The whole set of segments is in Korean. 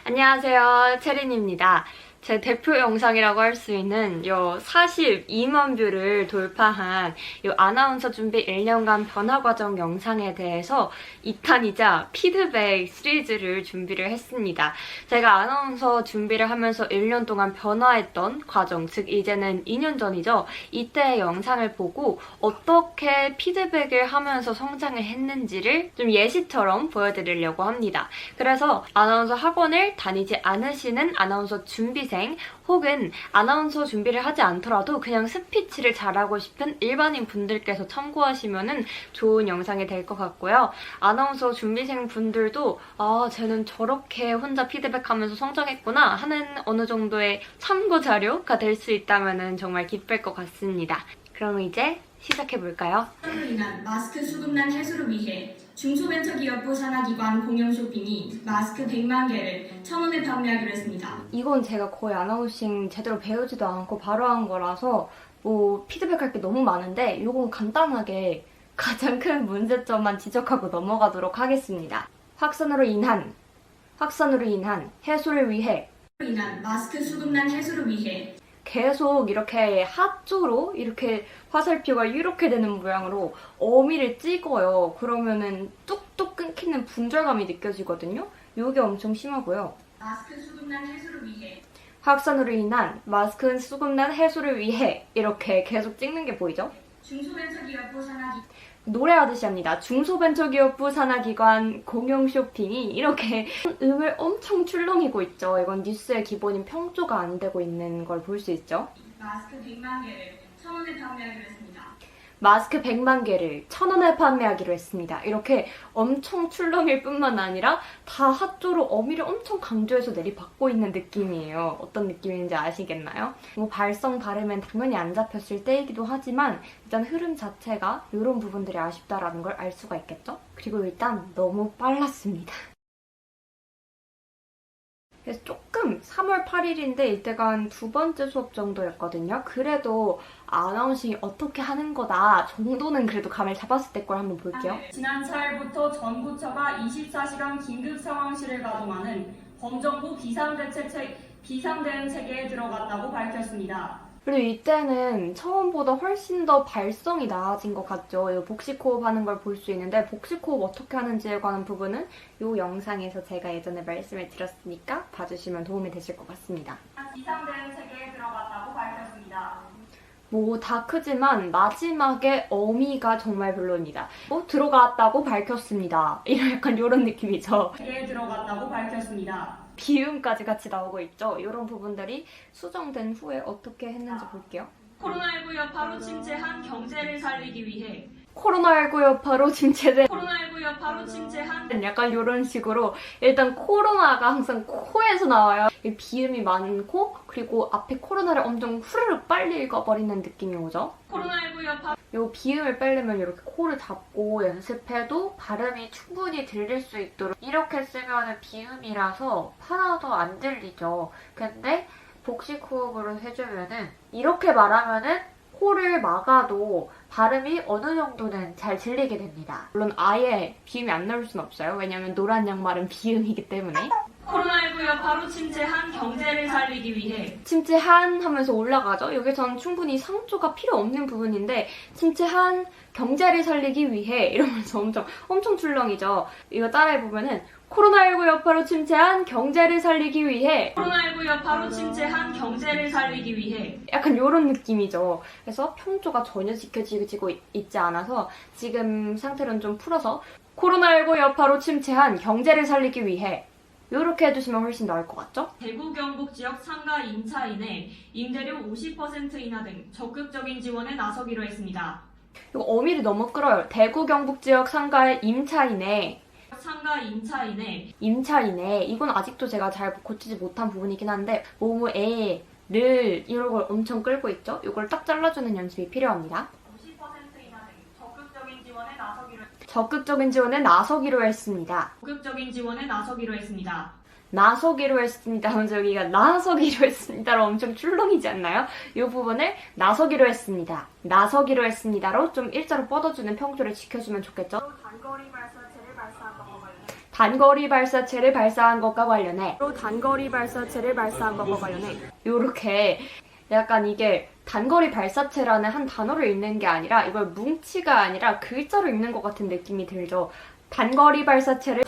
안녕하세요, 체린입니다. 제 대표 영상이라고 할 수 있는 요 42만 뷰를 돌파한 요 아나운서 준비 1년간 변화 과정 영상에 대해서 2탄이자 피드백 시리즈를 준비를 했습니다. 제가 아나운서 준비를 하면서 1년 동안 변화했던 과정, 즉 이제는 2년 전이죠. 이때의 영상을 보고 어떻게 피드백을 하면서 성장을 했는지를 좀 예시처럼 보여드리려고 합니다. 그래서 아나운서 학원을 다니지 않으시는 아나운서 준비생 혹은 아나운서 준비를 하지 않더라도 그냥 스피치를 잘하고 싶은 일반인 분들께서 참고하시면 좋은 영상이 될 것 같고요. 아나운서 준비생 분들도 쟤는 저렇게 혼자 피드백하면서 성장했구나 하는 어느 정도의 참고 자료가 될 수 있다면 정말 기쁠 것 같습니다. 그럼 이제 시작해볼까요? 으로 인한 마스크 수급난 해소를 위해 중소벤처기업부 산하기관 공영 쇼핑이 마스크 100만 개를 1,000원에 판매하기로 했습니다. 이건 제가 거의 아나운싱 제대로 배우지도 않고 바로 한 거라서 피드백할 게 너무 많은데 이건 간단하게 가장 큰 문제점만 지적하고 넘어가도록 하겠습니다. 확산으로 인한 해소를 위해 으로 인한 마스크 수급난 해소를 위해 계속 이렇게 하조로 이렇게 화살표가 이렇게 되는 모양으로 어미를 찍어요. 그러면은 뚝뚝 끊기는 분절감이 느껴지거든요. 이게 엄청 심하고요. 마스크 수급난 해소를 위해 확산으로 인한 마스크 수급난 해소를 위해 이렇게 계속 찍는 게 보이죠? 중소벤처기업부 산하기관 노래하듯이 합니다. 중소벤처기업부 산하기관 공영 쇼핑이 이렇게 음을 엄청 출렁이고 있죠. 이건 뉴스의 기본인 평조가 안 되고 있는 걸 볼 수 있죠. 마스크 100만 개를 1,000원에 판매하기로 했습니다. 마스크 100만 개를 1,000원에 판매하기로 했습니다. 이렇게 엄청 출렁일 뿐만 아니라 다 핫조로 어미를 엄청 강조해서 내리받고 있는 느낌이에요. 어떤 느낌인지 아시겠나요? 발성 발음은 당연히 안 잡혔을 때이기도 하지만 일단 흐름 자체가 이런 부분들이 아쉽다라는 걸 알 수가 있겠죠? 그리고 일단 너무 빨랐습니다. 그래서 조금 3월 8일인데 이때가 한 두 번째 수업 정도였거든요. 그래도 아나운싱이 어떻게 하는 거다 정도는 그래도 감을 잡았을 때 걸 한번 볼게요. 지난 4일부터 전 부처가 24시간 긴급 상황실을 가동하는 범정부 비상대응 체계에 들어갔다고 밝혔습니다. 그리고 이때는 처음보다 훨씬 더 발성이 나아진 것 같죠. 이 복식호흡 하는 걸 볼 수 있는데 복식호흡 어떻게 하는지에 관한 부분은 이 영상에서 제가 예전에 말씀을 드렸으니까 봐주시면 도움이 되실 것 같습니다. 비상대응 체계에 들어갔다고 밝혔습니다. 다 크지만 마지막에 어미가 정말 별로입니다. 들어갔다고 밝혔습니다. 약간 이런 느낌이죠. 체계에 들어갔다고 밝혔습니다. 비음까지 같이 나오고 있죠. 이런 부분들이 수정된 후에 어떻게 했는지 볼게요. 코로나19 여파로 침체한 경제를 살리기 위해 코로나19 여파로 침체된 코로나19 여파로 침체한 약간 이런 식으로 일단 코로나가 항상 코에서 나와요. 비음이 많고 그리고 앞에 코로나를 엄청 후루룩 빨리 읽어버리는 느낌이 오죠. 코로나19 여파 요 비음을 빼려면 이렇게 코를 잡고 연습해도 발음이 충분히 들릴 수 있도록 이렇게 쓰면 비음이라서 하나도 안 들리죠. 근데 복식 호흡으로 해주면은 이렇게 말하면은 코를 막아도 발음이 어느 정도는 잘 들리게 됩니다. 물론 아예 비음이 안 나올 수는 없어요. 왜냐면 노란 양말은 비음이기 때문에. 코로나19 여파로 침체한 경제를 살리기 위해 침체한 하면서 올라가죠. 여기서는 충분히 상조가 필요 없는 부분인데 침체한 경제를 살리기 위해 이러면서 엄청 출렁이죠. 이거 따라해보면은 코로나19 여파로 침체한 경제를 살리기 위해 코로나19 여파로 침체한 경제를 살리기 위해 약간 이런 느낌이죠. 그래서 평조가 전혀 지켜지고 있지 않아서 지금 상태로는 좀 풀어서 코로나19 여파로 침체한 경제를 살리기 위해 이렇게 해주시면 훨씬 나을 것 같죠? 대구 경북 지역 상가 임차인의 임대료 50% 인하 등 적극적인 지원에 나서기로 했습니다. 이거 어미를 너무 끌어요. 대구 경북 지역 상가의 임차인의 이건 아직도 제가 잘 고치지 못한 부분이긴 한데 를 이런 걸 엄청 끌고 있죠? 이걸 딱 잘라주는 연습이 필요합니다. 50% 인하 등 적극적인 지원에 나서기로 적극적인 지원에 나서기로 했습니다. 나서기로 했습니다 하면서 여기가 나서기로 했습니다로 엄청 출렁이지 않나요? 이 부분을 나서기로 했습니다로 좀 일자로 뻗어주는 평조를 지켜주면 좋겠죠? 단거리 발사체를 발사한 것과 관련해 단거리 발사체를 발사한 것과 관련해 요렇게 약간 이게 단거리 발사체라는 한 단어를 읽는 게 아니라 이걸 뭉치가 아니라 글자로 읽는 것 같은 느낌이 들죠. 단거리 발사체를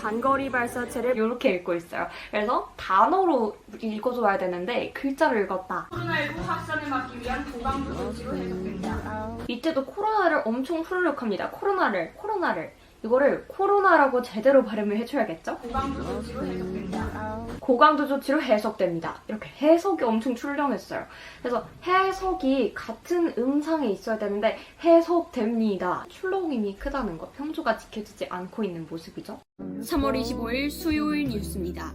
이렇게 읽고 있어요. 그래서 단어로 읽어줘야 되는데 글자로 읽었다. 코로나19 확산을 막기 위한 보강부 조치로 해석됩니다. 이때도 코로나를 엄청 후루룩합니다. 코로나를 이거를 코로나라고 제대로 발음을 해줘야겠죠? 보강부 조치로 해석됩니다. 고강도 조치로 해석됩니다. 이렇게 해석이 엄청 출렁했어요. 그래서 해석이 같은 음상에 있어야 되는데 해석됩니다. 출렁임이 크다는 거. 평조가 지켜지지 않고 있는 모습이죠. 3월 25일 수요일 뉴스입니다.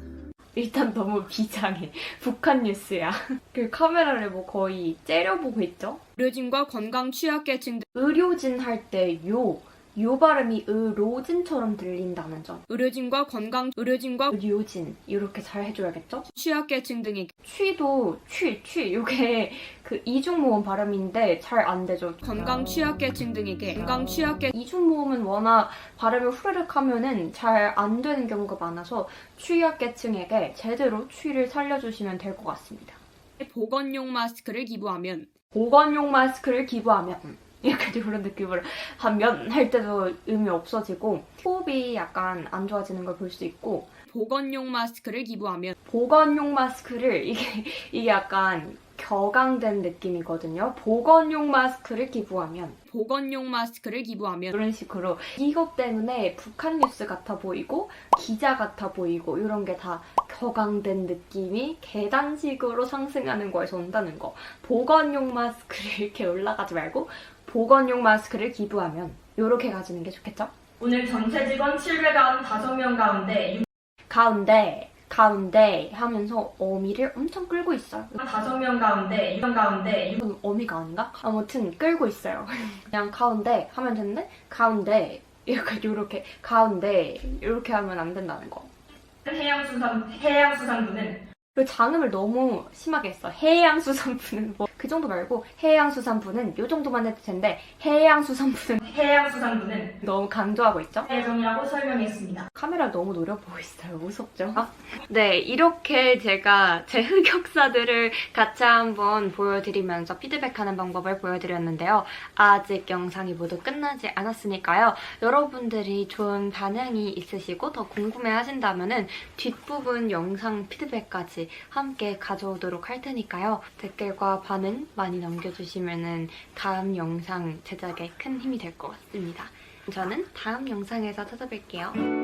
일단 너무 비장해. 북한 뉴스야. 그 카메라를 뭐 거의 째려보고 있죠? 의료진과 건강 취약계층 등 의료진 할 때 요 발음이 의료진처럼 들린다는 점. 의료진과 의료진 이렇게 잘 해줘야겠죠? 취약계층 등에게 취도 요게 그 이중모음 발음인데 잘 안 되죠. 건강 취약계층 등에게 이중모음은 워낙 발음을 후루룩 하면은 잘 안 되는 경우가 많아서 취약계층에게 제대로 취를 살려주시면 될 것 같습니다. 보건용 마스크를 기부하면 보건용 마스크를 기부하면 약간 이런 느낌으로 하면 할 때도 의미 없어지고 호흡이 약간 안 좋아지는 걸 볼 수 있고 보건용 마스크를 기부하면 보건용 마스크를 이게 약간 격앙된 느낌이거든요. 보건용 마스크를 기부하면 이런 식으로 이것 때문에 북한 뉴스 같아 보이고 기자 같아 보이고 이런 게 다 격앙된 느낌이 계단식으로 상승하는 거에서 온다는 거. 보건용 마스크를 이렇게 올라가지 말고 보건용 마스크를 기부하면 이렇게 가지는 게 좋겠죠? 오늘 전체 직원 795명 가운데 하면서 어미를 엄청 끌고 있어요. 5명 가운데 이건 어미가 아닌가? 아무튼 끌고 있어요. 그냥 가운데 하면 되는데 가운데 이렇게 가운데 이렇게 하면 안 된다는 거. 해양수산부는 그 장음을 너무 심하게 했어. 해양수산부는 뭐 그 정도 말고 해양수산부는 요 정도만 해도 되는데 해양수산부는 너무 강조하고 있죠? 해정이라고 설명했습니다. 카메라 너무 노려보고 있어요. 무섭죠? 네, 이렇게 제가 제 흑역사들을 같이 한번 보여드리면서 피드백하는 방법을 보여드렸는데요. 아직 영상이 모두 끝나지 않았으니까요. 여러분들이 좋은 반응이 있으시고 더 궁금해하신다면은 뒷부분 영상 피드백까지 함께 가져오도록 할 테니까요. 댓글과 반응 많이 남겨주시면은 다음 영상 제작에 큰 힘이 될 것 같습니다. 저는 다음 영상에서 찾아뵐게요.